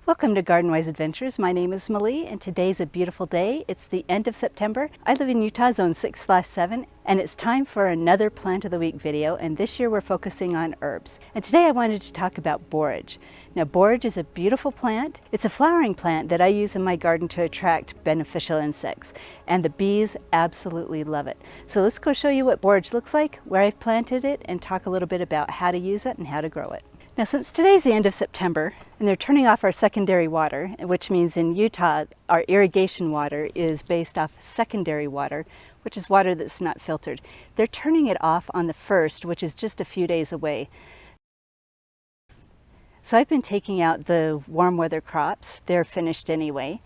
Welcome to Garden Wise Adventures. My name is Malie and today's a beautiful day. It's the end of September. I live in Utah, zone 6/7, and it's time for another Plant of the Week video, and this year we're focusing on herbs. And today I wanted to talk about borage. Now borage is a beautiful plant. It's a flowering plant that I use in my garden to attract beneficial insects, and the bees absolutely love it. So let's go show you what borage looks like, where I've planted it, and talk a little bit about how to use it and how to grow it. Now since today's the end of September and they're turning off our secondary water, which means in Utah our irrigation water is based off secondary water, which is water that's not filtered. They're turning it off on the 1st, which is just a few days away. So I've been taking out the warm weather crops. They're finished anyway,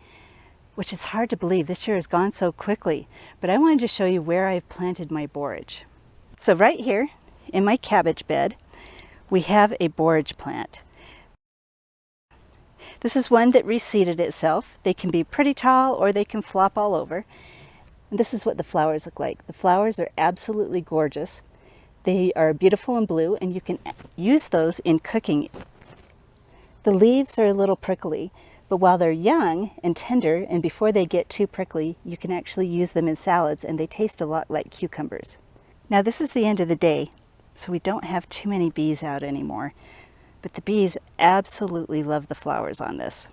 which is hard to believe. This year has gone so quickly, but I wanted to show you where I've planted my borage. So right here in my cabbage bed, we have a borage plant. This is one that reseeded itself. They can be pretty tall or they can flop all over. And this is what the flowers look like. The flowers are absolutely gorgeous. They are beautiful and blue, and you can use those in cooking. The leaves are a little prickly, but while they're young and tender and before they get too prickly, you can actually use them in salads, and they taste a lot like cucumbers. Now this is the end of the day, so we don't have too many bees out anymore, but the bees absolutely love the flowers on this.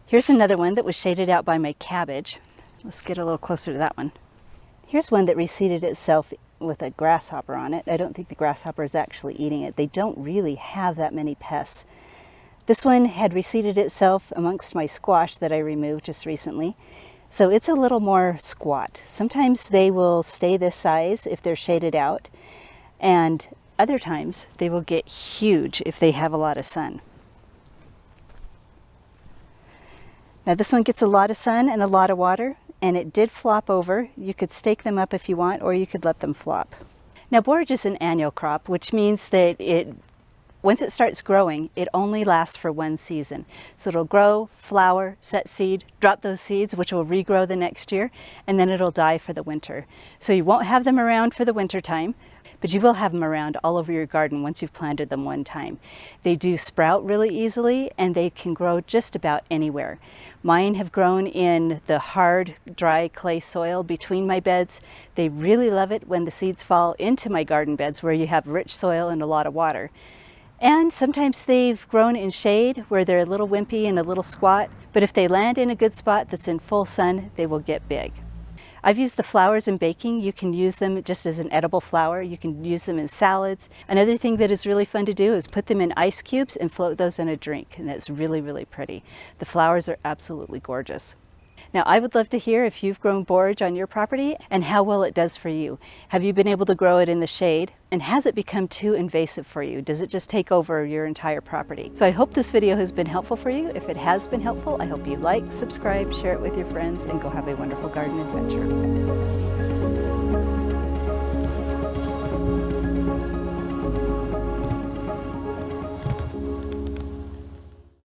Here's another one that was shaded out by my cabbage. Let's get a little closer to that one. Here's one that reseeded itself with a grasshopper on it. I don't think the grasshopper is actually eating it. They don't really have that many pests. This one had reseeded itself amongst my squash that I removed just recently. So it's a little more squat. Sometimes they will stay this size if they're shaded out, and other times they will get huge if they have a lot of sun. Now this one gets a lot of sun and a lot of water, and it did flop over. You could stake them up if you want, or you could let them flop. Now borage is an annual crop, which means that once it starts growing, it only lasts for one season. So it'll grow, flower, set seed, drop those seeds, which will regrow the next year, and then it'll die for the winter. So you won't have them around for the winter time, but you will have them around all over your garden once you've planted them one time. They do sprout really easily, and they can grow just about anywhere. Mine have grown in the hard, dry clay soil between my beds. They really love it when the seeds fall into my garden beds where you have rich soil and a lot of water. And sometimes they've grown in shade where they're a little wimpy and a little squat, but if they land in a good spot that's in full sun, they will get big. I've used the flowers in baking. You can use them just as an edible flower. You can use them in salads. Another thing that is really fun to do is put them in ice cubes and float those in a drink, and it's really, really pretty. The flowers are absolutely gorgeous. Now I would love to hear if you've grown borage on your property and how well it does for you. Have you been able to grow it in the shade? And has it become too invasive for you? Does it just take over your entire property? So I hope this video has been helpful for you. If it has been helpful, I hope you like, subscribe, share it with your friends, and go have a wonderful garden adventure.